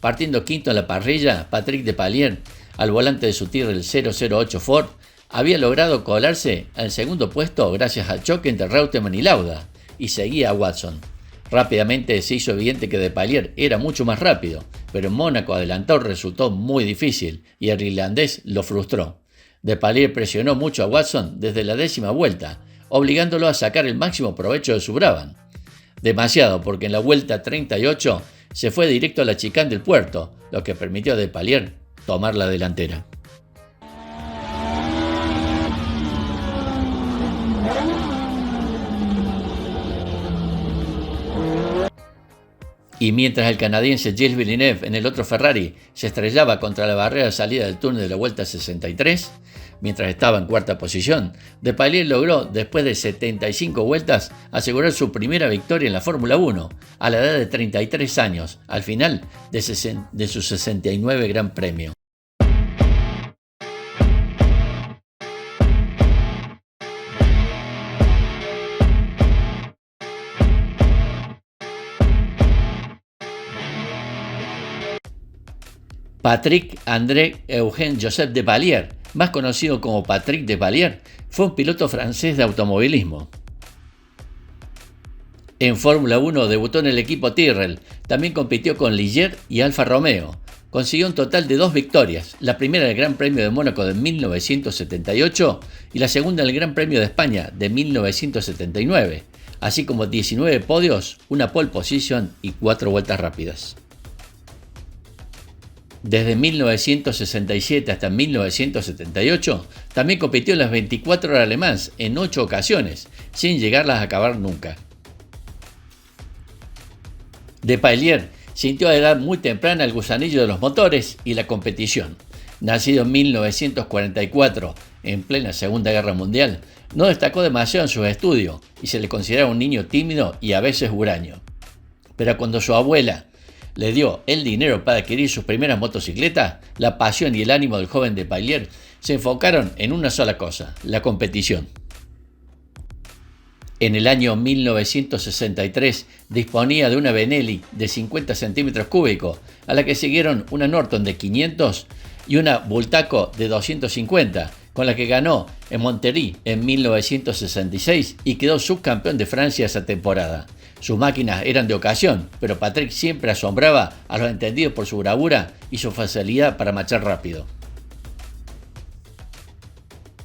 Partiendo quinto en la parrilla, Patrick Depailler, al volante de su Tyrrell 008 Ford, había logrado colarse al segundo puesto gracias al choque entre Reutemann y Lauda, y seguía a Watson. Rápidamente se hizo evidente que Depailler era mucho más rápido, pero en Mónaco adelantar resultó muy difícil y el irlandés lo frustró. Depailler presionó mucho a Watson desde la 10ª vuelta, obligándolo a sacar el máximo provecho de su Brabham. Demasiado, porque en la vuelta 38 se fue directo a la chicane del puerto, lo que permitió a Depailler tomar la delantera. Y mientras el canadiense Gilles Villeneuve en el otro Ferrari se estrellaba contra la barrera de salida del túnel de la vuelta 63, mientras estaba en cuarta posición, Depailler logró, después de 75 vueltas, asegurar su primera victoria en la Fórmula 1, a la edad de 33 años, al final de su 69 Gran Premio. Patrick André Eugène Joseph Depailler, más conocido como Patrick Depailler, fue un piloto francés de automovilismo. En Fórmula 1 debutó en el equipo Tyrrell, también compitió con Ligier y Alfa Romeo. Consiguió un total de 2 victorias, la primera en el Gran Premio de Mónaco de 1978 y la segunda en el Gran Premio de España de 1979, así como 19 podios, una pole position y 4 vueltas rápidas. Desde 1967 hasta 1978, también compitió en las 24 horas Le Mans en 8 ocasiones, sin llegarlas a acabar nunca. Depailler sintió a edad muy temprana el gusanillo de los motores y la competición. Nacido en 1944, en plena Segunda Guerra Mundial, no destacó demasiado en sus estudios y se le consideraba un niño tímido y a veces huraño. Pero cuando su abuela le dio el dinero para adquirir sus primeras motocicletas, la pasión y el ánimo del joven Depailler se enfocaron en una sola cosa, la competición. En el año 1963 disponía de una Benelli de 50 centímetros cúbicos, a la que siguieron una Norton de 500 y una Bultaco de 250, con la que ganó en Monterrey en 1966 y quedó subcampeón de Francia esa temporada. Sus máquinas eran de ocasión, pero Patrick siempre asombraba a los entendidos por su bravura y su facilidad para marchar rápido.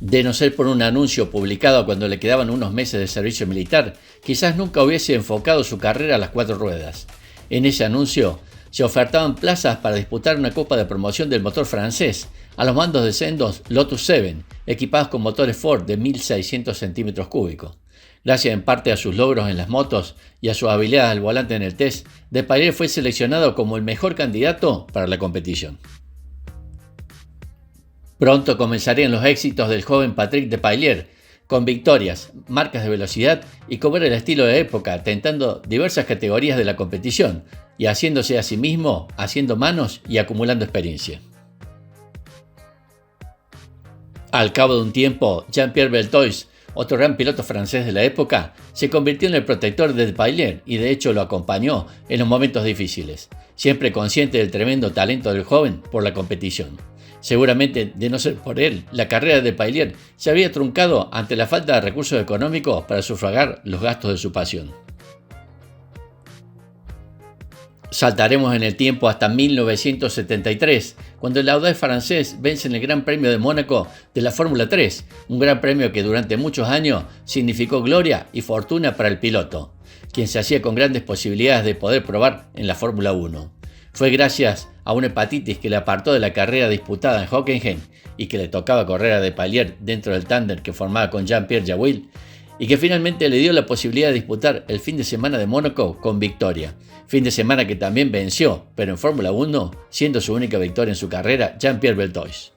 De no ser por un anuncio publicado cuando le quedaban unos meses de servicio militar, quizás nunca hubiese enfocado su carrera a las 4 ruedas. En ese anuncio se ofertaban plazas para disputar una copa de promoción del motor francés a los mandos de sendos Lotus 7, equipados con motores Ford de 1600 centímetros cúbicos. Gracias en parte a sus logros en las motos y a su habilidad al volante en el test, Depailler fue seleccionado como el mejor candidato para la competición. Pronto comenzarían los éxitos del joven Patrick Depailler, con victorias, marcas de velocidad y como era el estilo de época, tentando diversas categorías de la competición y haciéndose a sí mismo, haciendo manos y acumulando experiencia. Al cabo de un tiempo, Jean-Pierre Beltoise, otro gran piloto francés de la época, se convirtió en el protector de Depailler y de hecho lo acompañó en los momentos difíciles, siempre consciente del tremendo talento del joven por la competición. Seguramente, de no ser por él, la carrera de Depailler se habría truncado ante la falta de recursos económicos para sufragar los gastos de su pasión. Saltaremos en el tiempo hasta 1973, cuando el audaz francés vence en el Gran Premio de Mónaco de la Fórmula 3, un gran premio que durante muchos años significó gloria y fortuna para el piloto, quien se hacía con grandes posibilidades de poder probar en la Fórmula 1. Fue gracias a una hepatitis que le apartó de la carrera disputada en Hockenheim y que le tocaba correr a Depailler dentro del tándem que formaba con Jean-Pierre Jawil, y que finalmente le dio la posibilidad de disputar el fin de semana de Mónaco con victoria. Fin de semana que también venció, pero en Fórmula 1, siendo su única victoria en su carrera, Jean-Pierre Beltoise.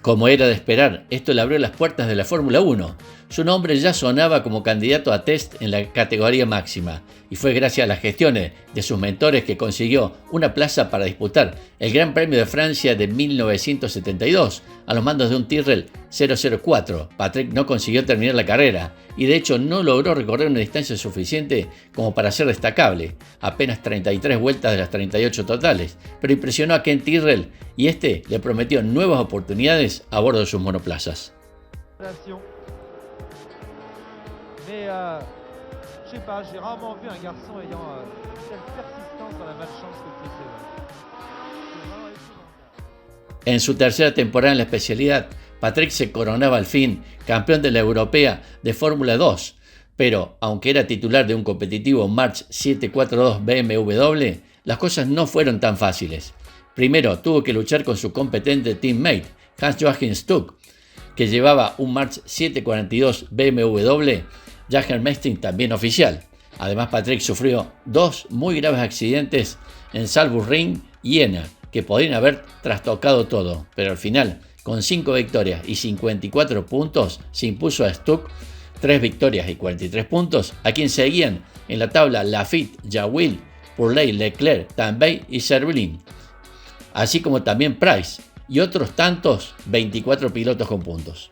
Como era de esperar, esto le abrió las puertas de la Fórmula 1. Su nombre ya sonaba como candidato a test en la categoría máxima, y fue gracias a las gestiones de sus mentores que consiguió una plaza para disputar el Gran Premio de Francia de 1972, a los mandos de un Tyrrell 004. Patrick no consiguió terminar la carrera y de hecho no logró recorrer una distancia suficiente como para ser destacable, apenas 33 vueltas de las 38 totales, pero impresionó a Ken Tyrrell y este le prometió nuevas oportunidades a bordo de sus monoplazas. Je sais pas, j'ai rarement vu un garçon ayant telle persistance dans la malchance que Chris Evans. En su tercera temporada en la especialidad, Patrick se coronaba al fin campeón de la europea de Fórmula 2, pero aunque era titular de un competitivo March 742 BMW, las cosas no fueron tan fáciles. Primero tuvo que luchar con su competente teammate, Hans-Joachim Stuck, que llevaba un March 742 BMW, Jagger Mesting también oficial. Además, Patrick sufrió dos muy graves accidentes en Saalburg-Ring y Jena, que podrían haber trastocado todo, pero al final, con 5 victorias y 54 puntos, se impuso a Stuck, 3 victorias y 43 puntos, a quien seguían en la tabla Laffite, Jawil, Purley, Leclerc, Tambay y Cervelin, así como también Price y otros tantos 24 pilotos con puntos.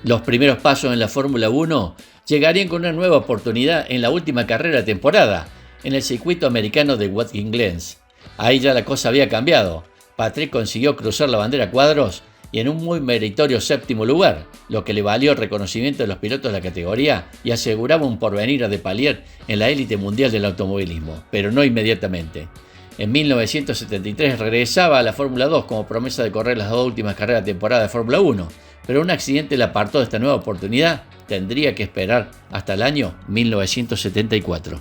Los primeros pasos en la Fórmula 1 llegarían con una nueva oportunidad en la última carrera de temporada, en el circuito americano de Watkins Glen. Ahí ya la cosa había cambiado. Patrick consiguió cruzar la bandera a cuadros y en un muy meritorio séptimo lugar, lo que le valió el reconocimiento de los pilotos de la categoría y aseguraba un porvenir a Depailler en la élite mundial del automovilismo, pero no inmediatamente. En 1973 regresaba a la Fórmula 2 como promesa de correr las dos últimas carreras de temporada de Fórmula 1, pero un accidente le apartó de esta nueva oportunidad. Tendría que esperar hasta el año 1974.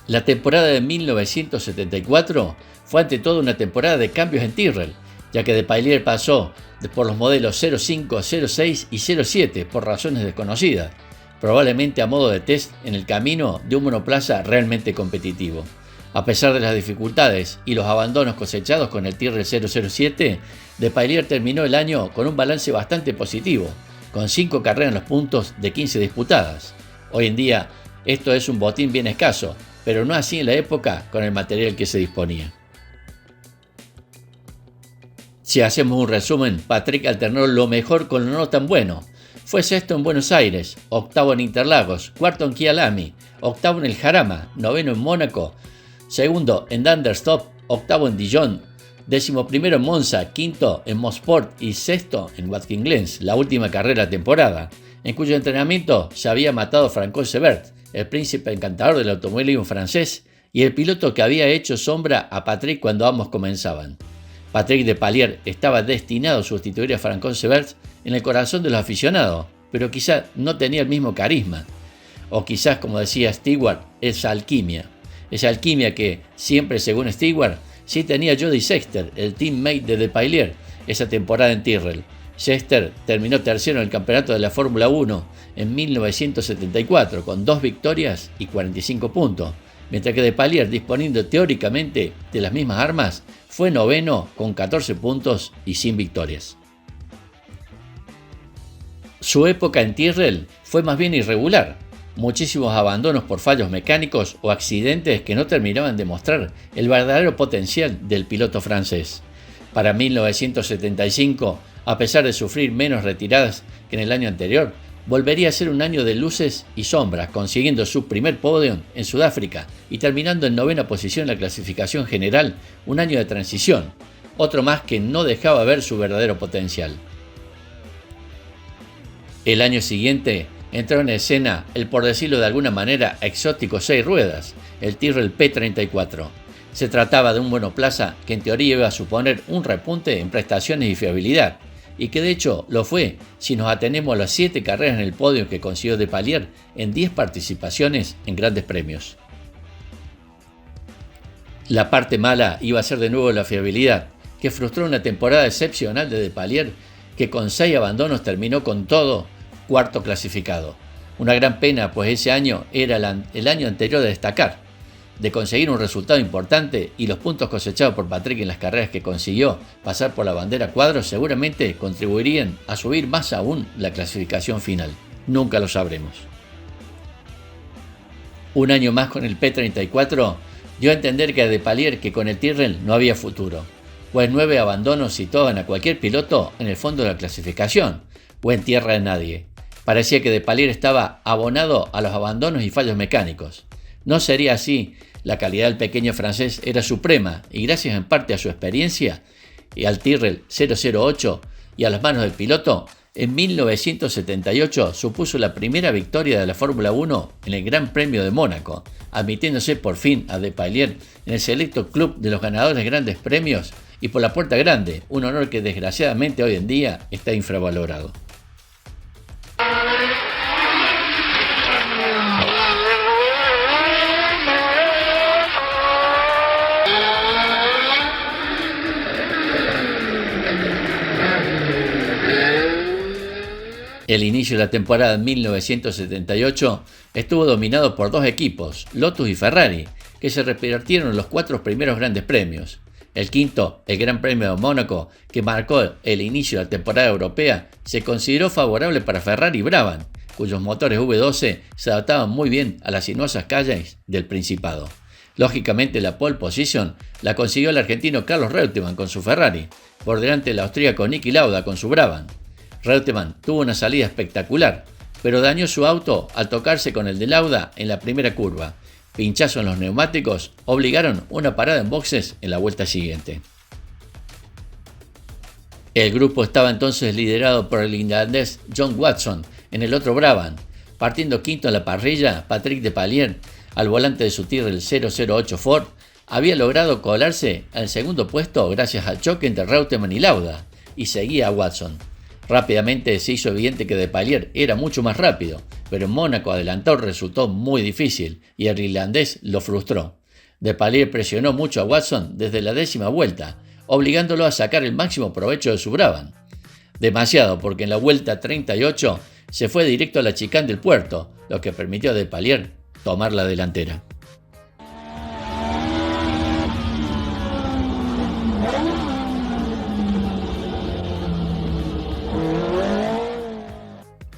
La temporada de 1974 fue ante todo una temporada de cambios en Tyrrell, ya que Depailler pasó por los modelos 05, 06 y 07 por razones desconocidas, probablemente a modo de test en el camino de un monoplaza realmente competitivo. A pesar de las dificultades y los abandonos cosechados con el Tyrrell 007, Depailler terminó el año con un balance bastante positivo, con 5 carreras en los puntos de 15 disputadas. Hoy en día esto es un botín bien escaso, pero no así en la época con el material que se disponía. Si hacemos un resumen, Patrick alternó lo mejor con lo no tan bueno. Fue sexto en Buenos Aires, octavo en Interlagos, cuarto en Kyalami, octavo en el Jarama, noveno en Mónaco, segundo en Dunderstop, octavo en Dijon, 11º en Monza, quinto en Mosport y sexto en Watkins Glen, la última carrera de temporada, en cuyo entrenamiento se había matado Francois Sebert, el príncipe encantador del automovilismo francés y el piloto que había hecho sombra a Patrick cuando ambos comenzaban. Patrick Depailler estaba destinado a sustituir a Francois Sebert en el corazón de los aficionados, pero quizás no tenía el mismo carisma. O quizás, como decía Stewart, esa alquimia que siempre, según Stewart, sí tenía Jody Scheckter, el teammate de Depailler, esa temporada en Tyrrell. Scheckter terminó tercero en el campeonato de la Fórmula 1 en 1974 con 2 victorias y 45 puntos, mientras que Depailler, disponiendo teóricamente de las mismas armas, fue noveno con 14 puntos y sin victorias. Su época en Tyrrell fue más bien irregular. Muchísimos abandonos por fallos mecánicos o accidentes que no terminaban de mostrar el verdadero potencial del piloto francés. Para 1975, a pesar de sufrir menos retiradas que en el año anterior, volvería a ser un año de luces y sombras, consiguiendo su primer podio en Sudáfrica y terminando en novena posición en la clasificación general, un año de transición, otro más que no dejaba ver su verdadero potencial. El año siguiente entró en escena el, por decirlo de alguna manera, exótico 6 ruedas, el Tyrrell P34. Se trataba de un monoplaza que en teoría iba a suponer un repunte en prestaciones y fiabilidad, y que de hecho lo fue si nos atenemos a las 7 carreras en el podio que consiguió Depailler en 10 participaciones en grandes premios. La parte mala iba a ser de nuevo la fiabilidad, que frustró una temporada excepcional de Depailler, que con 6 abandonos terminó con todo cuarto clasificado. Una gran pena, pues ese año era el año anterior de destacar, de conseguir un resultado importante, y los puntos cosechados por Patrick en las carreras que consiguió pasar por la bandera cuadros seguramente contribuirían a subir más aún la clasificación final. Nunca lo sabremos. Un año más con el P34 dio a entender que a Depailler que con el Tyrrell no había futuro, pues 9 abandonos situaban a cualquier piloto en el fondo de la clasificación o en tierra de nadie. Parecía que Depailler estaba abonado a los abandonos y fallos mecánicos. No sería así, la calidad del pequeño francés era suprema y gracias en parte a su experiencia y al Tyrrell 008 y a las manos del piloto, en 1978 supuso la primera victoria de la Fórmula 1 en el Gran Premio de Mónaco, admitiéndose por fin a Depailler en el selecto club de los ganadores de grandes premios y por la puerta grande, un honor que desgraciadamente hoy en día está infravalorado. El inicio de la temporada de 1978 estuvo dominado por dos equipos, Lotus y Ferrari, que se repartieron los 4 primeros grandes premios. El quinto, el Gran Premio de Mónaco, que marcó el inicio de la temporada europea, se consideró favorable para Ferrari y Brabham, cuyos motores V12 se adaptaban muy bien a las sinuosas calles del Principado. Lógicamente la pole position la consiguió el argentino Carlos Reutemann con su Ferrari, por delante del austríaco Niki Lauda con su Brabham. Reutemann tuvo una salida espectacular, pero dañó su auto al tocarse con el de Lauda en la primera curva. Pinchazos en los neumáticos obligaron una parada en boxes en la vuelta siguiente. El grupo estaba entonces liderado por el irlandés John Watson en el otro Brabham. Partiendo quinto en la parrilla, Patrick Depailler, al volante de su Tyrrell 008 Ford, había logrado colarse al segundo puesto gracias al choque entre Reutemann y Lauda, y seguía a Watson. Rápidamente se hizo evidente que Depailler era mucho más rápido, pero en Mónaco adelantar resultó muy difícil y el irlandés lo frustró. Depailler presionó mucho a Watson desde la 10ª vuelta, obligándolo a sacar el máximo provecho de su Brabham. Demasiado, porque en la vuelta 38 se fue directo a la chicane del puerto, lo que permitió a Depailler tomar la delantera.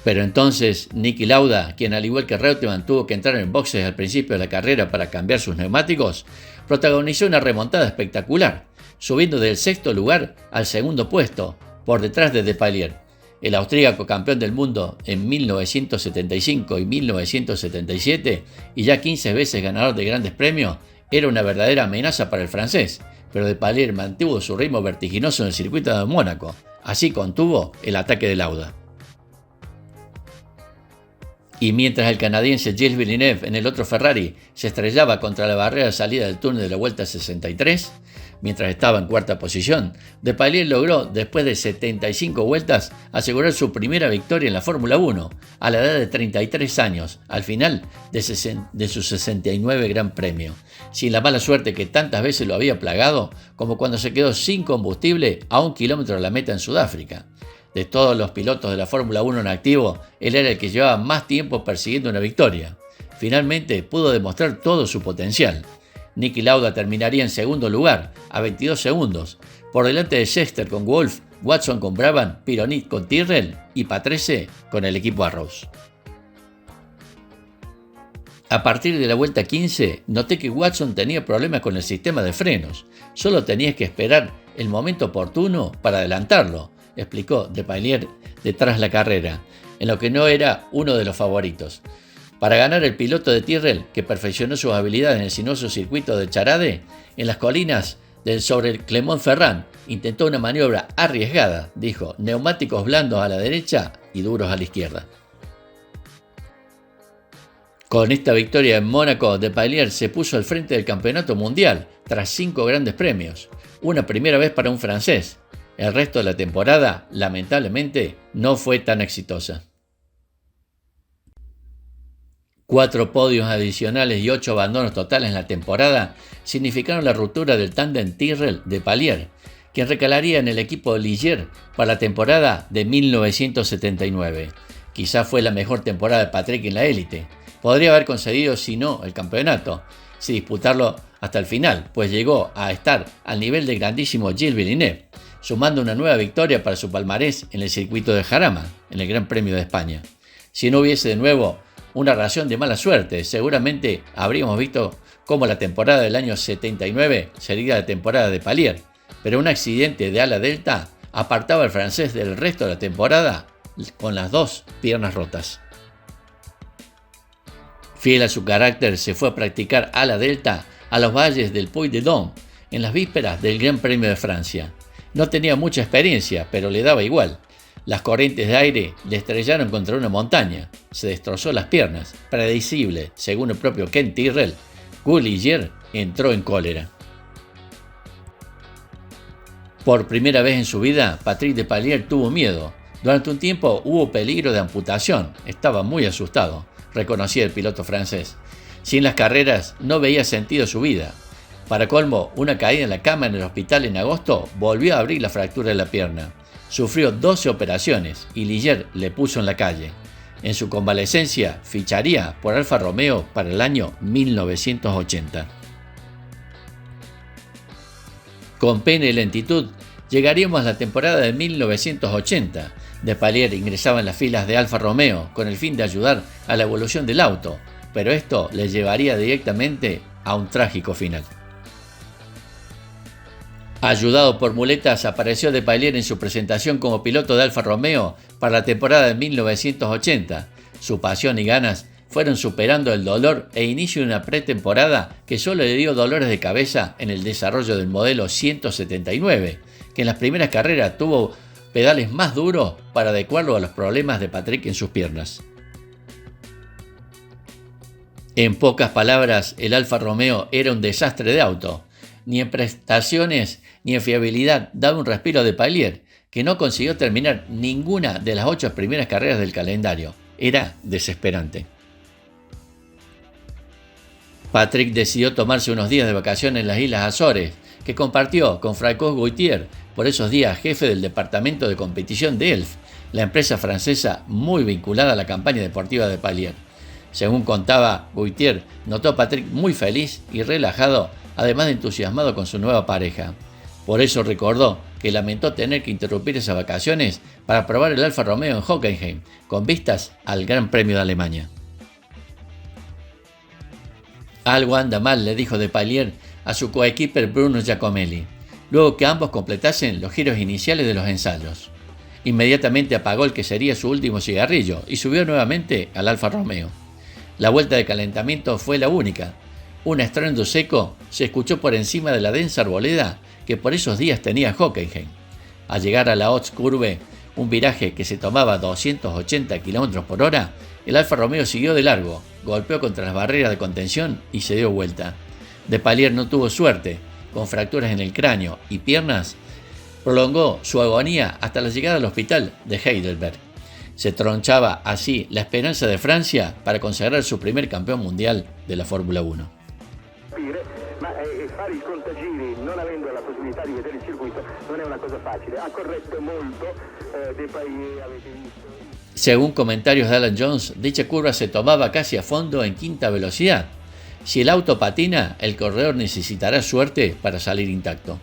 Pero entonces Niki Lauda, quien al igual que Reutemann tuvo que entrar en boxes al principio de la carrera para cambiar sus neumáticos, protagonizó una remontada espectacular, subiendo del 6º lugar al 2º puesto, por detrás de Depailler. El austríaco campeón del mundo en 1975 y 1977 y ya 15 veces ganador de grandes premios, era una verdadera amenaza para el francés, pero Depailler mantuvo su ritmo vertiginoso en el circuito de Mónaco, así contuvo el ataque de Lauda. Y mientras el canadiense Gilles Villeneuve en el otro Ferrari se estrellaba contra la barrera de salida del túnel de la vuelta 63, mientras estaba en 4ª posición, Depailler logró, después de 75 vueltas, asegurar su primera victoria en la Fórmula 1, a la edad de 33 años, al final de su 69 Gran Premio, sin la mala suerte que tantas veces lo había plagado, como cuando se quedó sin combustible a 1 kilómetro de la meta en Sudáfrica. De todos los pilotos de la Fórmula 1 en activo, él era el que llevaba más tiempo persiguiendo una victoria. Finalmente pudo demostrar todo su potencial. Niki Lauda terminaría en segundo lugar, a 22 segundos, por delante de Scheckter con Wolf, Watson con Brabham, Pironi con Tyrrell y Patrese con el equipo Arrows. A partir de la vuelta 15, noté que Watson tenía problemas con el sistema de frenos. Solo tenías que esperar el momento oportuno para adelantarlo, explicó Depailler detrás la carrera, en lo que no era uno de los favoritos. Para ganar, el piloto de Tyrrell, que perfeccionó sus habilidades en el sinuoso circuito de Charade, en las colinas sobre el Clermont-Ferrand, intentó una maniobra arriesgada, dijo, neumáticos blandos a la derecha y duros a la izquierda. Con esta victoria en Mónaco, Depailler se puso al frente del campeonato mundial, tras 5 grandes premios, una primera vez para un francés. El resto de la temporada, lamentablemente, no fue tan exitosa. 4 podios adicionales y 8 abandonos totales en la temporada significaron la ruptura del tándem Tyrrell-Depailler, quien recalaría en el equipo de Ligier para la temporada de 1979. Quizás fue la mejor temporada de Patrick en la élite. Podría haber conseguido, si no, el campeonato, sin disputarlo hasta el final, pues llegó a estar al nivel del grandísimo Gilles Villeneuve, sumando una nueva victoria para su palmarés en el circuito de Jarama, en el Gran Premio de España. Si no hubiese de nuevo una ración de mala suerte, seguramente habríamos visto como la temporada del año 79 sería la temporada de Palier, pero un accidente de ala delta apartaba al francés del resto de la temporada con las dos piernas rotas. Fiel a su carácter, se fue a practicar ala delta a los valles del Puy-de-Dôme en las vísperas del Gran Premio de Francia. No tenía mucha experiencia, pero le daba igual. Las corrientes de aire le estrellaron contra una montaña. Se destrozó las piernas. Predecible, según el propio Ken Tyrrell, Gus Ligier entró en cólera. Por primera vez en su vida, Patrick Depailler tuvo miedo. Durante un tiempo hubo peligro de amputación. Estaba muy asustado, reconocía el piloto francés. Sin las carreras no veía sentido su vida. Para colmo, una caída en la cama en el hospital en agosto volvió a abrir la fractura de la pierna. Sufrió 12 operaciones y Ligier le puso en la calle. En su convalecencia ficharía por Alfa Romeo para el año 1980. Con pena y lentitud llegaríamos a la temporada de 1980. Depailler ingresaba en las filas de Alfa Romeo con el fin de ayudar a la evolución del auto, pero esto le llevaría directamente a un trágico final. Ayudado por muletas, apareció Depailler en su presentación como piloto de Alfa Romeo para la temporada de 1980. Su pasión y ganas fueron superando el dolor e inicio de una pretemporada que solo le dio dolores de cabeza en el desarrollo del modelo 179, que en las primeras carreras tuvo pedales más duros para adecuarlo a los problemas de Patrick en sus piernas. En pocas palabras, el Alfa Romeo era un desastre de auto. Ni en prestaciones ni en fiabilidad daba un respiro a Depailler, que no consiguió terminar ninguna de las 8 primeras carreras del calendario. Era desesperante. Patrick decidió tomarse unos días de vacaciones en las Islas Azores, que compartió con Francois Goittier, por esos días jefe del departamento de competición de Elf, la empresa francesa muy vinculada a la campaña deportiva de Depailler. Según contaba Goittier, notó a Patrick muy feliz y relajado, además de entusiasmado con su nueva pareja. Por eso recordó que lamentó tener que interrumpir esas vacaciones para probar el Alfa Romeo en Hockenheim, con vistas al Gran Premio de Alemania. Algo anda mal, le dijo Depailler a su coequiper Bruno Giacomelli, luego que ambos completasen los giros iniciales de los ensayos. Inmediatamente apagó el que sería su último cigarrillo y subió nuevamente al Alfa Romeo. La vuelta de calentamiento fue la única. Un estruendo seco se escuchó por encima de la densa arboleda que por esos días tenía Hockenheim. Al llegar a la Haute-Curve, un viraje que se tomaba 280 km por hora, el Alfa Romeo siguió de largo, golpeó contra las barreras de contención y se dio vuelta. Depailler no tuvo suerte, con fracturas en el cráneo y piernas, prolongó su agonía hasta la llegada al hospital de Heidelberg. Se tronchaba así la esperanza de Francia para consagrar su primer campeón mundial de la Fórmula 1. Ma fare il contagiri non avendo la possibilità di vedere il circuito non è una cosa facile. Ha corretto molto Depailler, avete visto. Según comentarios de Alan Jones, dicha curva se tomaba casi a fondo en quinta velocidad. Si el auto patina, el corredor necesitará suerte para salir intacto.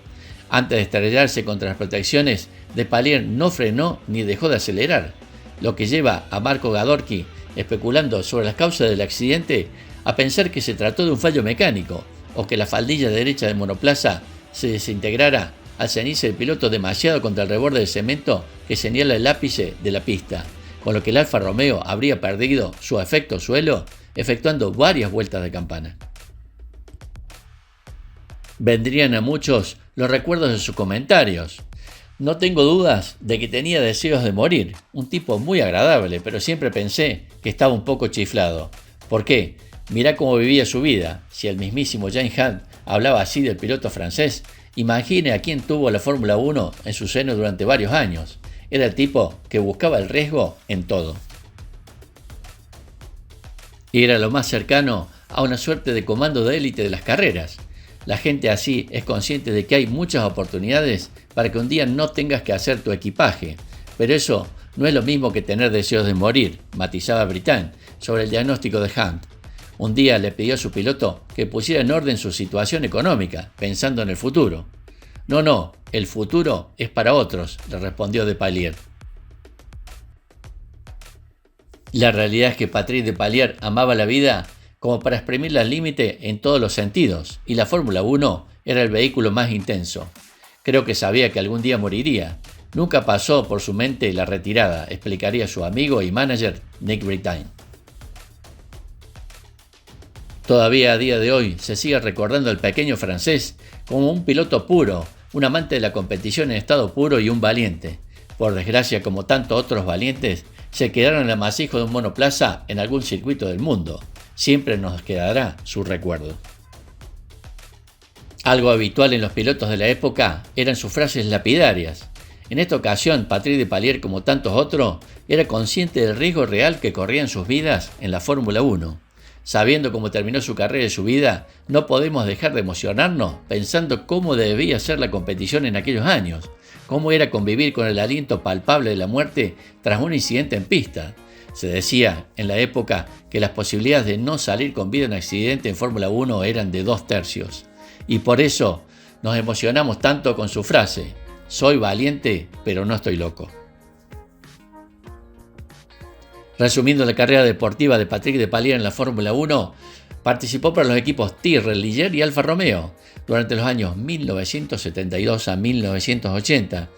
Antes de estrellarse contra las protecciones, Depailler no frenó ni dejó de acelerar, lo que lleva a Marco Gadorki, especulando sobre las causas del accidente, a pensar que se trató de un fallo mecánico o que la faldilla derecha del monoplaza se desintegrara al cenirse el piloto demasiado contra el reborde de cemento que señala el ápice de la pista, con lo que el Alfa Romeo habría perdido su efecto suelo efectuando varias vueltas de campana. Vendrían a muchos los recuerdos de sus comentarios. No tengo dudas de que tenía deseos de morir, un tipo muy agradable, pero siempre pensé que estaba un poco chiflado. ¿Por qué? Mirá cómo vivía su vida. Si el mismísimo James Hunt hablaba así del piloto francés, imagine a quien tuvo la Fórmula 1 en su seno durante varios años. Era el tipo que buscaba el riesgo en todo. Y era lo más cercano a una suerte de comando de élite de las carreras. La gente así es consciente de que hay muchas oportunidades para que un día no tengas que hacer tu equipaje, pero eso no es lo mismo que tener deseos de morir, matizaba Britain sobre el diagnóstico de Hunt. Un día le pidió a su piloto que pusiera en orden su situación económica, pensando en el futuro. No, el futuro es para otros, le respondió Depailler. La realidad es que Patrick Depailler amaba la vida como para exprimirla al límite en todos los sentidos, y la Fórmula 1 era el vehículo más intenso. Creo que sabía que algún día moriría. Nunca pasó por su mente la retirada, explicaría su amigo y manager Nick Brittain. Todavía a día de hoy se sigue recordando al pequeño francés como un piloto puro, un amante de la competición en estado puro y un valiente. Por desgracia, como tantos otros valientes, se quedaron en el amasijo de un monoplaza en algún circuito del mundo. Siempre nos quedará su recuerdo. Algo habitual en los pilotos de la época eran sus frases lapidarias. En esta ocasión, Patrick Depailler, como tantos otros, era consciente del riesgo real que corrían sus vidas en la Fórmula 1. Sabiendo cómo terminó su carrera y su vida, no podemos dejar de emocionarnos pensando cómo debía ser la competición en aquellos años, cómo era convivir con el aliento palpable de la muerte tras un incidente en pista. Se decía en la época que las posibilidades de no salir con vida en accidente en Fórmula 1 eran de 2/3, y por eso nos emocionamos tanto con su frase: soy valiente, pero no estoy loco. Resumiendo la carrera deportiva de Patrick Depailler en la Fórmula 1, participó para los equipos Tyrrell, Ligier y Alfa Romeo durante los años 1972 a 1980,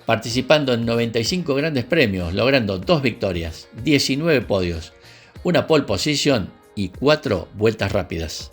participando en 95 grandes premios, logrando 2 victorias, 19 podios, una pole position y 4 vueltas rápidas.